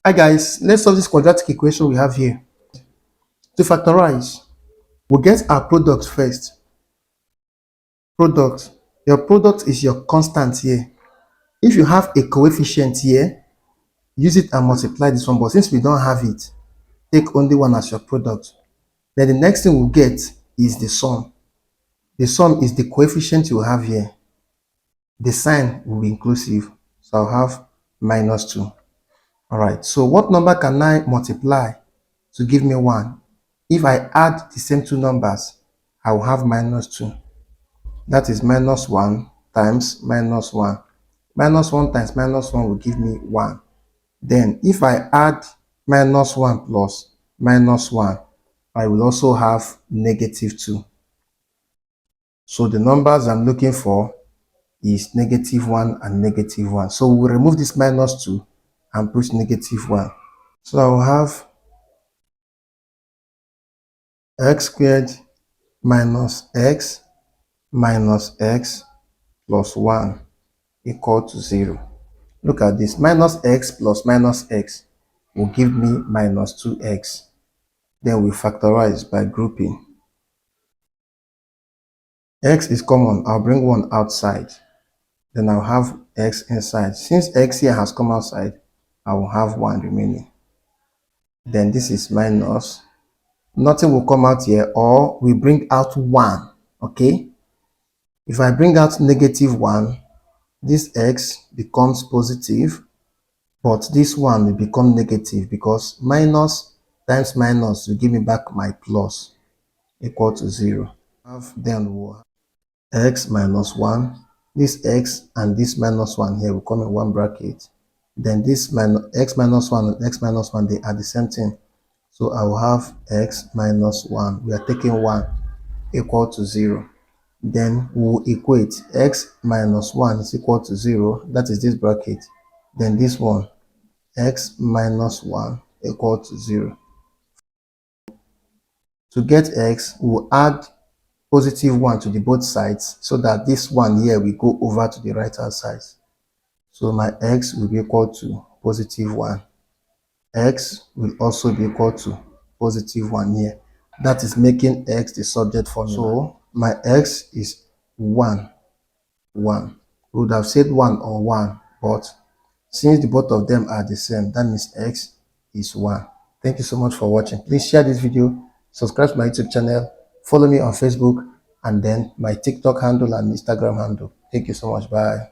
Hi guys, let's solve this quadratic equation we have here. To factorize, we'll get our product first. Product. Your product is your constant here. If you have a coefficient here, use it and multiply this one. But since we don't have it, take only one as your product. Then the next thing we'll get is the sum. The sum is the coefficient you have here. The sign will be inclusive. So I'll have minus 2. Alright, so what number can I multiply to give me 1? If I add the same two numbers, I will have minus 2. That is minus 1 times minus 1. Minus 1 times minus 1 will give me 1. Then if I add minus 1 plus minus 1, I will also have negative 2. So the numbers I'm looking for is negative 1 and negative 1. So we'll remove this minus 2 and put negative 1. So I will have x squared minus x plus 1 equal to 0. Look at this. Minus x plus minus x will give me minus 2x. Then we factorize by grouping. X is common. I'll bring 1 outside. Then I'll have x inside. Since x here has come outside, I will have 1 remaining. Then this is minus. Nothing will come out here, or we bring out 1. Okay? If I bring out negative 1, this x becomes positive, but this one will become negative because minus times minus will give me back my plus equal to 0. Then we'll have x minus 1. This x and this minus 1 here will come in one bracket. Then this x minus 1 and x minus 1, they are the same thing. So I will have x minus 1. We are taking 1 equal to 0. Then we'll equate x minus 1 is equal to 0. That is this bracket. Then this one, x minus 1 equal to 0. To get x, we'll add positive 1 to the both sides so that this one here will go over to the right hand side. So my x will be equal to positive 1. X will also be equal to positive 1 here. That is making x the subject formula. So my x is 1. We would have said 1 or 1, but since the both of them are the same, that means x is 1. Thank you so much for watching. Please share this video, subscribe to my YouTube channel, follow me on Facebook, and then my TikTok handle and Instagram handle. Thank you so much. Bye.